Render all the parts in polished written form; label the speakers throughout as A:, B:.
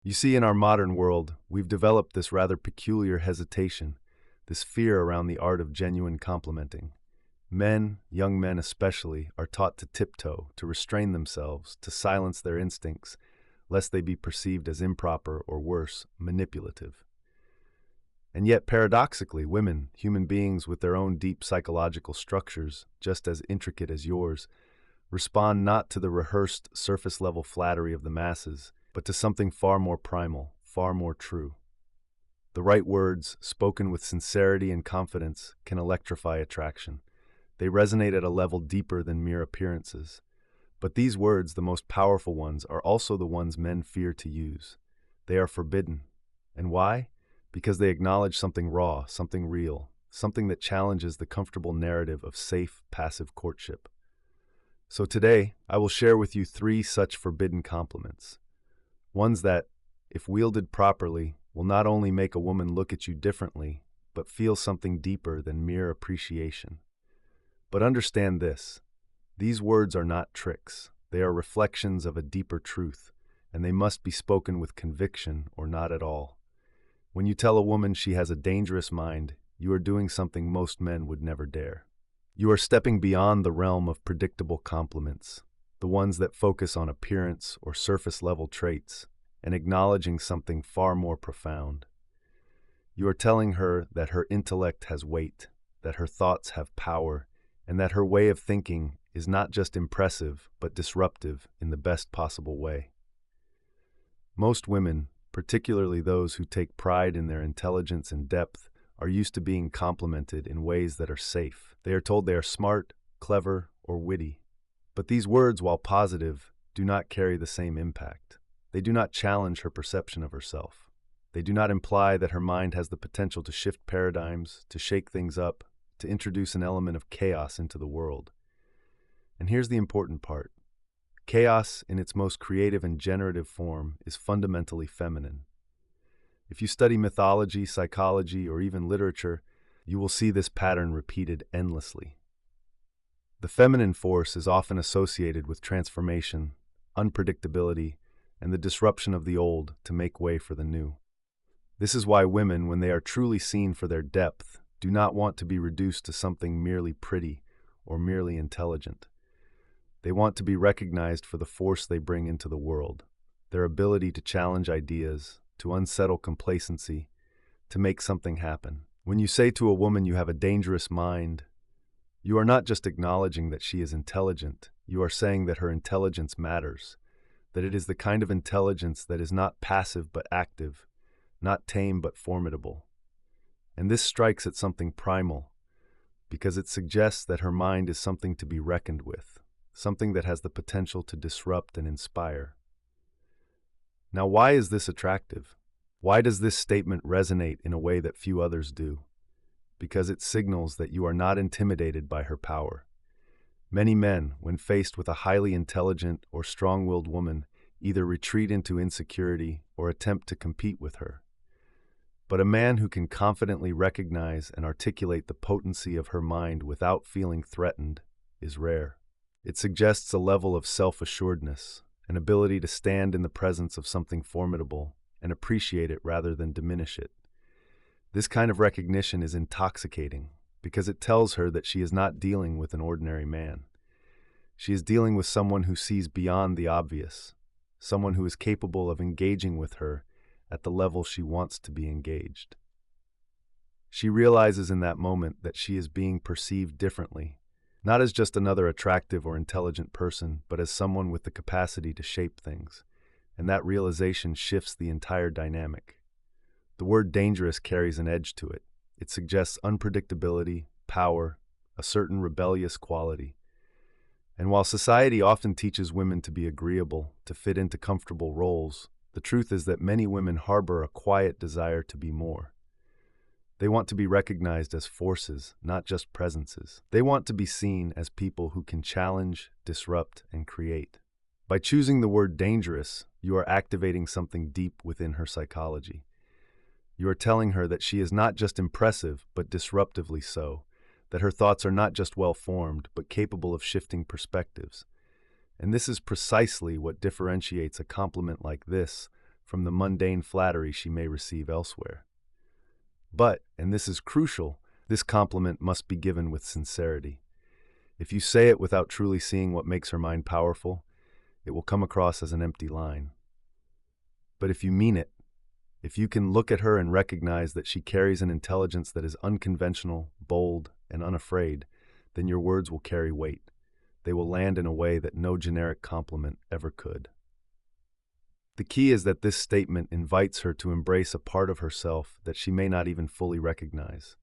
A: You see, in our modern world, we've developed this rather peculiar hesitation, this fear around the art of genuine complimenting. Men, young men especially, are taught to tiptoe, to restrain themselves, to silence their instincts, lest they be perceived as improper or worse, manipulative. And yet, paradoxically, women, human beings with their own deep psychological structures, just as intricate as yours, respond not to the rehearsed, surface-level flattery of the masses, but to something far more primal, far more true. The right words, spoken with sincerity and confidence, can electrify attraction. They resonate at a level deeper than mere appearances. But these words, the most powerful ones, are also the ones men fear to use. They are forbidden. And why? Because they acknowledge something raw, something real, something that challenges the comfortable narrative of safe, passive courtship. So today, I will share with you 3 such forbidden compliments. Ones that, if wielded properly, will not only make a woman look at you differently, but feel something deeper than mere appreciation. But understand this, these words are not tricks. They are reflections of a deeper truth, and they must be spoken with conviction or not at all. When you tell a woman she has a dangerous mind, you are doing something most men would never dare. You are stepping beyond the realm of predictable compliments, the ones that focus on appearance or surface-level traits, and acknowledging something far more profound. You are telling her that her intellect has weight, that her thoughts have power, and that her way of thinking is not just impressive, but disruptive in the best possible way. Most women, particularly those who take pride in their intelligence and depth, are used to being complimented in ways that are safe. They are told they are smart, clever, or witty. But these words, while positive, do not carry the same impact. They do not challenge her perception of herself. They do not imply that her mind has the potential to shift paradigms, to shake things up, to introduce an element of chaos into the world. And here's the important part. Chaos, in its most creative and generative form, is fundamentally feminine. If you study mythology, psychology, or even literature, you will see this pattern repeated endlessly. The feminine force is often associated with transformation, unpredictability, and the disruption of the old to make way for the new. This is why women, when they are truly seen for their depth, do not want to be reduced to something merely pretty or merely intelligent. They want to be recognized for the force they bring into the world, their ability to challenge ideas, to unsettle complacency, to make something happen. When you say to a woman you have a dangerous mind, you are not just acknowledging that she is intelligent, you are saying that her intelligence matters, that it is the kind of intelligence that is not passive but active, not tame but formidable. And this strikes at something primal, because it suggests that her mind is something to be reckoned with, something that has the potential to disrupt and inspire. Now, why is this attractive? Why does this statement resonate in a way that few others do? Because it signals that you are not intimidated by her power. Many men, when faced with a highly intelligent or strong-willed woman, either retreat into insecurity or attempt to compete with her. But a man who can confidently recognize and articulate the potency of her mind without feeling threatened is rare. It suggests a level of self-assuredness, an ability to stand in the presence of something formidable and appreciate it rather than diminish it. This kind of recognition is intoxicating because it tells her that she is not dealing with an ordinary man. She is dealing with someone who sees beyond the obvious, someone who is capable of engaging with her at the level she wants to be engaged. She realizes in that moment that she is being perceived differently, not as just another attractive or intelligent person, but as someone with the capacity to shape things, and that realization shifts the entire dynamic. The word dangerous carries an edge to it. It suggests unpredictability, power, a certain rebellious quality. And while society often teaches women to be agreeable, to fit into comfortable roles, the truth is that many women harbor a quiet desire to be more. They want to be recognized as forces, not just presences. They want to be seen as people who can challenge, disrupt, and create. By choosing the word dangerous, you are activating something deep within her psychology. You are telling her that she is not just impressive, but disruptively so, that her thoughts are not just well-formed, but capable of shifting perspectives. And this is precisely what differentiates a compliment like this from the mundane flattery she may receive elsewhere. But, and this is crucial, this compliment must be given with sincerity. If you say it without truly seeing what makes her mind powerful, it will come across as an empty line. But if you mean it, if you can look at her and recognize that she carries an intelligence that is unconventional, bold, and unafraid, then your words will carry weight. They will land in a way that no generic compliment ever could. The key is that this statement invites her to embrace a part of herself that she may not even fully recognize.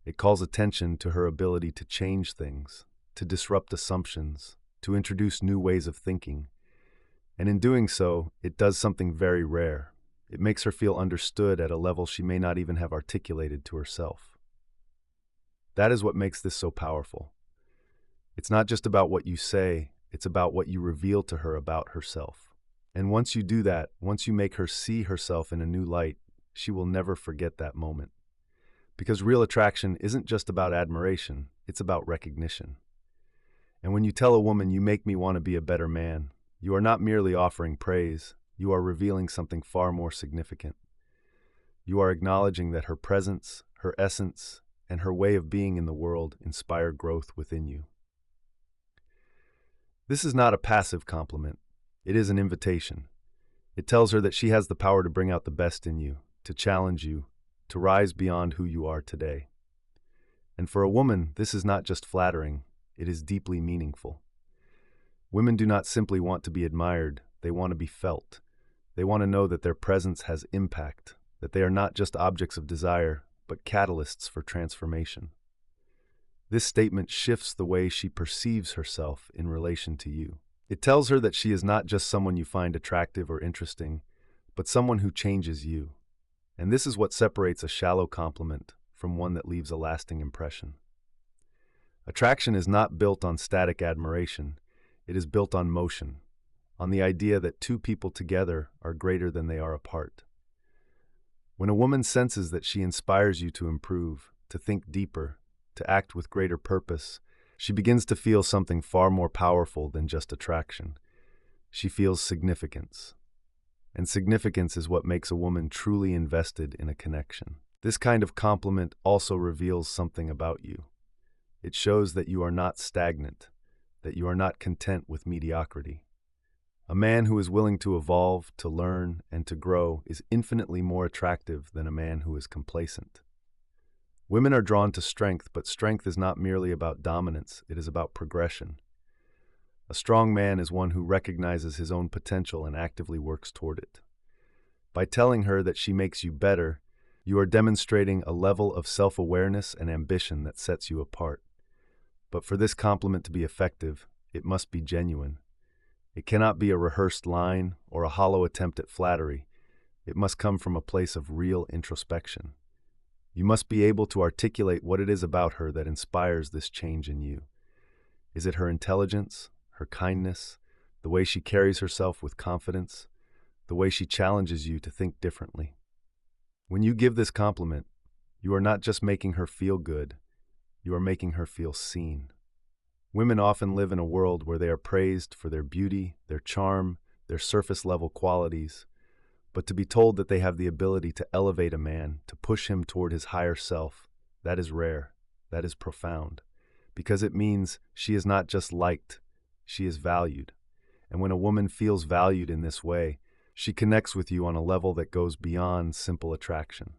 A: It calls attention to her ability to change things, to disrupt assumptions, to introduce new ways of thinking. And in doing so, it does something very rare. It makes her feel understood at a level she may not even have articulated to herself. That is what makes this so powerful. It's not just about what you say, it's about what you reveal to her about herself. And once you do that, once you make her see herself in a new light, she will never forget that moment. Because real attraction isn't just about admiration, it's about recognition. And when you tell a woman, "You make me want to be a better man," you are not merely offering praise, you are revealing something far more significant. You are acknowledging that her presence, her essence, and her way of being in the world inspire growth within you. This is not a passive compliment. It is an invitation. It tells her that she has the power to bring out the best in you, to challenge you, to rise beyond who you are today. And for a woman, this is not just flattering, it is deeply meaningful. Women do not simply want to be admired, they want to be felt. They want to know that their presence has impact, that they are not just objects of desire, but catalysts for transformation. This statement shifts the way she perceives herself in relation to you. It tells her that she is not just someone you find attractive or interesting, but someone who changes you. And this is what separates a shallow compliment from one that leaves a lasting impression. Attraction is not built on static admiration, it is built on motion, on the idea that two people together are greater than they are apart. When a woman senses that she inspires you to improve, to think deeper, to act with greater purpose, she begins to feel something far more powerful than just attraction. She feels significance. And significance is what makes a woman truly invested in a connection. This kind of compliment also reveals something about you. It shows that you are not stagnant, that you are not content with mediocrity. A man who is willing to evolve, to learn, and to grow is infinitely more attractive than a man who is complacent. Women are drawn to strength, but strength is not merely about dominance, it is about progression. A strong man is one who recognizes his own potential and actively works toward it. By telling her that she makes you better, you are demonstrating a level of self-awareness and ambition that sets you apart. But for this compliment to be effective, it must be genuine. It cannot be a rehearsed line or a hollow attempt at flattery. It must come from a place of real introspection. You must be able to articulate what it is about her that inspires this change in you. Is it her intelligence, her kindness, the way she carries herself with confidence, the way she challenges you to think differently? When you give this compliment, you are not just making her feel good, you are making her feel seen. Women often live in a world where they are praised for their beauty, their charm, their surface-level qualities, but to be told that they have the ability to elevate a man, to push him toward his higher self, that is rare, that is profound, because it means she is not just liked, she is valued. And when a woman feels valued in this way, she connects with you on a level that goes beyond simple attraction.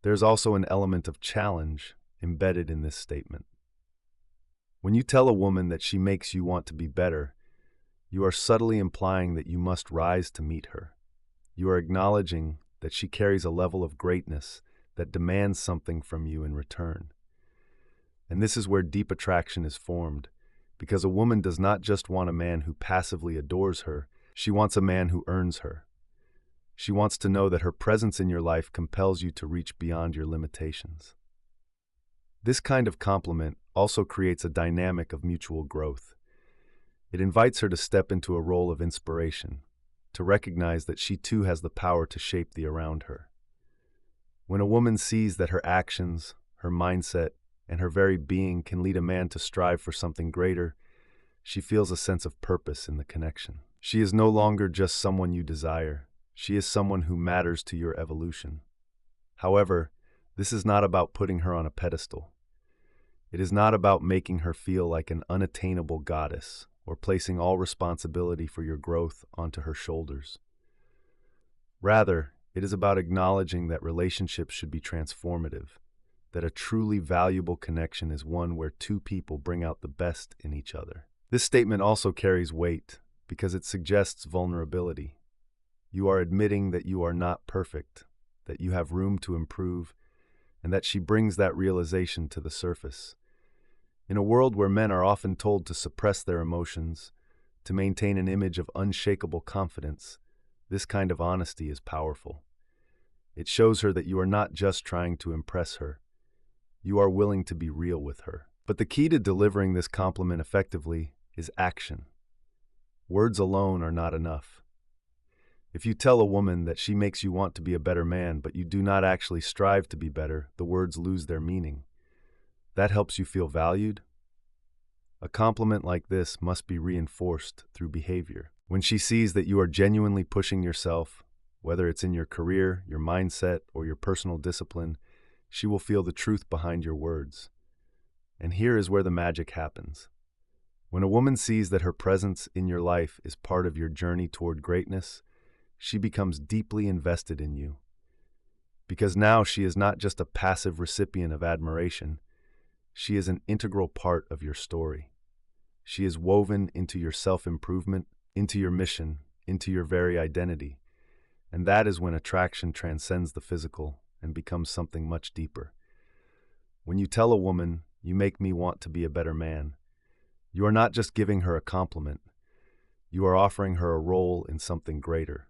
A: There's also an element of challenge embedded in this statement. When you tell a woman that she makes you want to be better, you are subtly implying that you must rise to meet her. You are acknowledging that she carries a level of greatness that demands something from you in return. And this is where deep attraction is formed, because a woman does not just want a man who passively adores her, she wants a man who earns her. She wants to know that her presence in your life compels you to reach beyond your limitations. This kind of compliment also creates a dynamic of mutual growth. It invites her to step into a role of inspiration, to recognize that she too has the power to shape the around her. When a woman sees that her actions, her mindset, and her very being can lead a man to strive for something greater, she feels a sense of purpose in the connection. She is no longer just someone you desire. She is someone who matters to your evolution. However, this is not about putting her on a pedestal. It is not about making her feel like an unattainable goddess or placing all responsibility for your growth onto her shoulders. Rather, it is about acknowledging that relationships should be transformative, that a truly valuable connection is one where two people bring out the best in each other. This statement also carries weight because it suggests vulnerability. You are admitting that you are not perfect, that you have room to improve, and that she brings that realization to the surface. In a world where men are often told to suppress their emotions, to maintain an image of unshakable confidence, this kind of honesty is powerful. It shows her that you are not just trying to impress her. You are willing to be real with her. But the key to delivering this compliment effectively is action. Words alone are not enough. If you tell a woman that she makes you want to be a better man, but you do not actually strive to be better, the words lose their meaning. That helps you feel valued? A compliment like this must be reinforced through behavior. When she sees that you are genuinely pushing yourself, whether it's in your career, your mindset, or your personal discipline, she will feel the truth behind your words. And here is where the magic happens. When a woman sees that her presence in your life is part of your journey toward greatness, she becomes deeply invested in you. Because now she is not just a passive recipient of admiration, she is an integral part of your story. She is woven into your self-improvement, into your mission, into your very identity. And that is when attraction transcends the physical and becomes something much deeper. When you tell a woman, "You make me want to be a better man," you are not just giving her a compliment. You are offering her a role in something greater.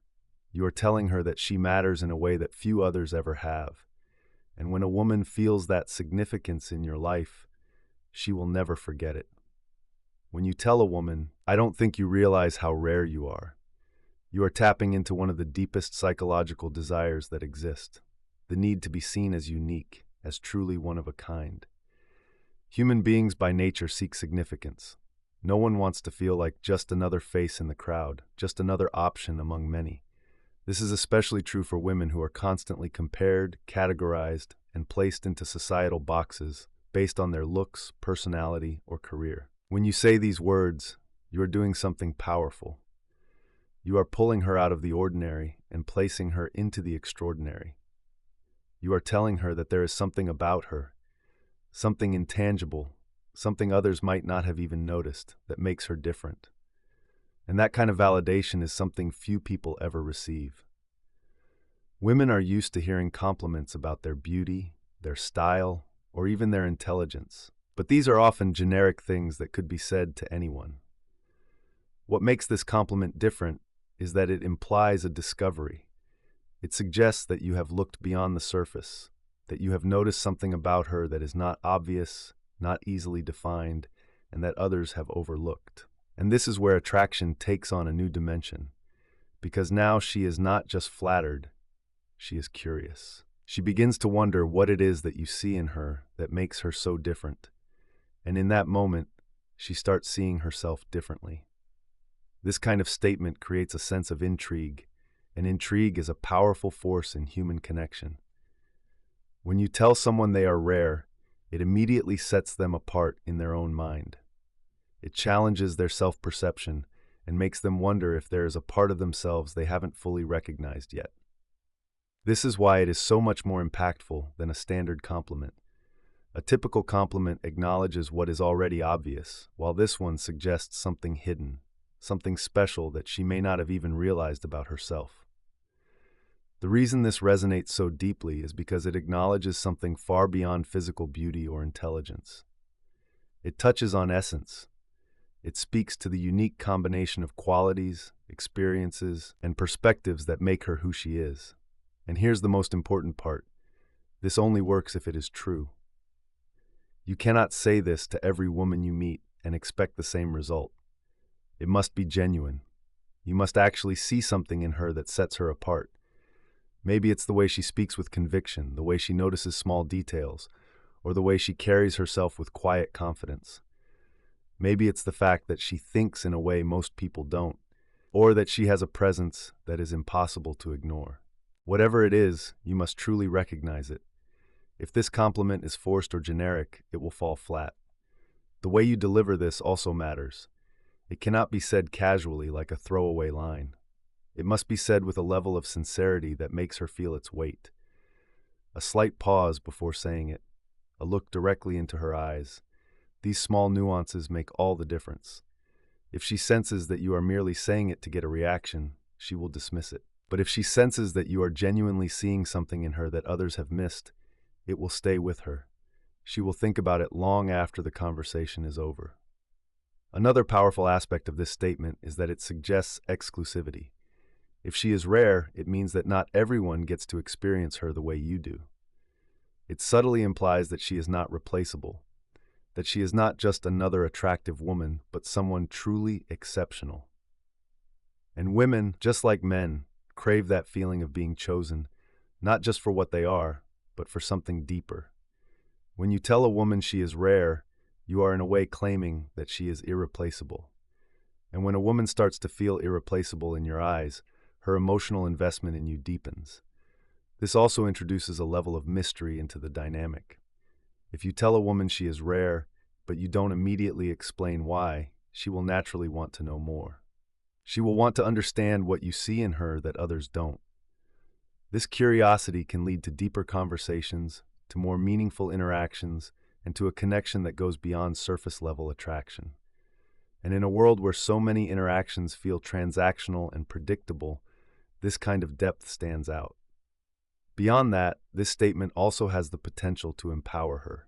A: You are telling her that she matters in a way that few others ever have. And when a woman feels that significance in your life, she will never forget it. When you tell a woman, "I don't think you realize how rare you are," you are tapping into one of the deepest psychological desires that exist, the need to be seen as unique, as truly one of a kind. Human beings by nature seek significance. No one wants to feel like just another face in the crowd, just another option among many. This is especially true for women who are constantly compared, categorized, and placed into societal boxes based on their looks, personality, or career. When you say these words, you are doing something powerful. You are pulling her out of the ordinary and placing her into the extraordinary. You are telling her that there is something about her, something intangible, something others might not have even noticed, that makes her different. And that kind of validation is something few people ever receive. Women are used to hearing compliments about their beauty, their style, or even their intelligence. But these are often generic things that could be said to anyone. What makes this compliment different is that it implies a discovery. It suggests that you have looked beyond the surface, that you have noticed something about her that is not obvious, not easily defined, and that others have overlooked. And this is where attraction takes on a new dimension, because now she is not just flattered, she is curious. She begins to wonder what it is that you see in her that makes her so different. And in that moment, she starts seeing herself differently. This kind of statement creates a sense of intrigue, and intrigue is a powerful force in human connection. When you tell someone they are rare, it immediately sets them apart in their own mind. It challenges their self-perception and makes them wonder if there is a part of themselves they haven't fully recognized yet. This is why it is so much more impactful than a standard compliment. A typical compliment acknowledges what is already obvious, while this one suggests something hidden, something special that she may not have even realized about herself. The reason this resonates so deeply is because it acknowledges something far beyond physical beauty or intelligence. It touches on essence. It speaks to the unique combination of qualities, experiences, and perspectives that make her who she is. And here's the most important part. This only works if it is true. You cannot say this to every woman you meet and expect the same result. It must be genuine. You must actually see something in her that sets her apart. Maybe it's the way she speaks with conviction, the way she notices small details, or the way she carries herself with quiet confidence. Maybe it's the fact that she thinks in a way most people don't. or that she has a presence that is impossible to ignore. Whatever it is, you must truly recognize it. If this compliment is forced or generic, it will fall flat. The way you deliver this also matters. It cannot be said casually like a throwaway line. It must be said with a level of sincerity that makes her feel its weight. A slight pause before saying it, a look directly into her eyes. These small nuances make all the difference. If she senses that you are merely saying it to get a reaction, she will dismiss it. But if she senses that you are genuinely seeing something in her that others have missed, it will stay with her. She will think about it long after the conversation is over. Another powerful aspect of this statement is that it suggests exclusivity. If she is rare, it means that not everyone gets to experience her the way you do. It subtly implies that she is not replaceable, that she is not just another attractive woman, but someone truly exceptional. And women, just like men, crave that feeling of being chosen, not just for what they are, but for something deeper. When you tell a woman she is rare, you are in a way claiming that she is irreplaceable. And when a woman starts to feel irreplaceable in your eyes, her emotional investment in you deepens. This also introduces a level of mystery into the dynamic. If you tell a woman she is rare, but you don't immediately explain why, she will naturally want to know more. She will want to understand what you see in her that others don't. This curiosity can lead to deeper conversations, to more meaningful interactions, and to a connection that goes beyond surface-level attraction. And in a world where so many interactions feel transactional and predictable, this kind of depth stands out. Beyond that, this statement also has the potential to empower her.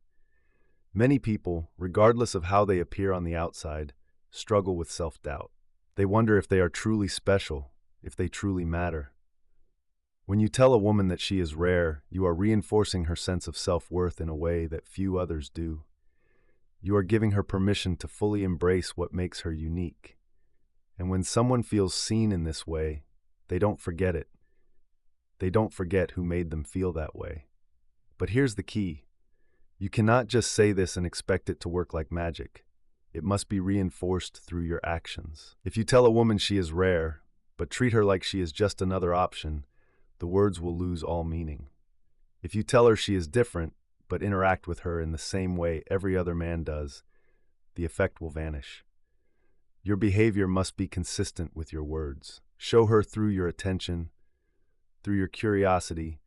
A: Many people, regardless of how they appear on the outside, struggle with self-doubt. They wonder if they are truly special, if they truly matter. When you tell a woman that she is rare, you are reinforcing her sense of self-worth in a way that few others do. You are giving her permission to fully embrace what makes her unique. And when someone feels seen in this way, they don't forget it. They don't forget who made them feel that way. But here's the key. You cannot just say this and expect it to work like magic. It must be reinforced through your actions. If you tell a woman she is rare, but treat her like she is just another option, the words will lose all meaning. If you tell her she is different, but interact with her in the same way every other man does, the effect will vanish. Your behavior must be consistent with your words. Show her through your attention, through your curiosity,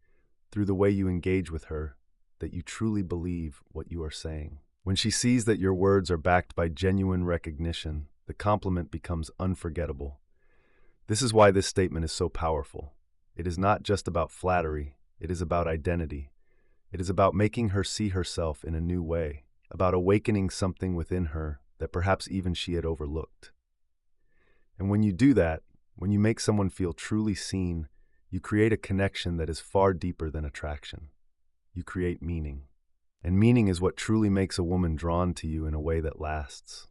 A: through the way you engage with her, that you truly believe what you are saying. When she sees that your words are backed by genuine recognition, the compliment becomes unforgettable. This is why this statement is so powerful. It is not just about flattery, it is about identity. It is about making her see herself in a new way, about awakening something within her that perhaps even she had overlooked. And when you do that, when you make someone feel truly seen, you create a connection that is far deeper than attraction. You create meaning. And meaning is what truly makes a woman drawn to you in a way that lasts.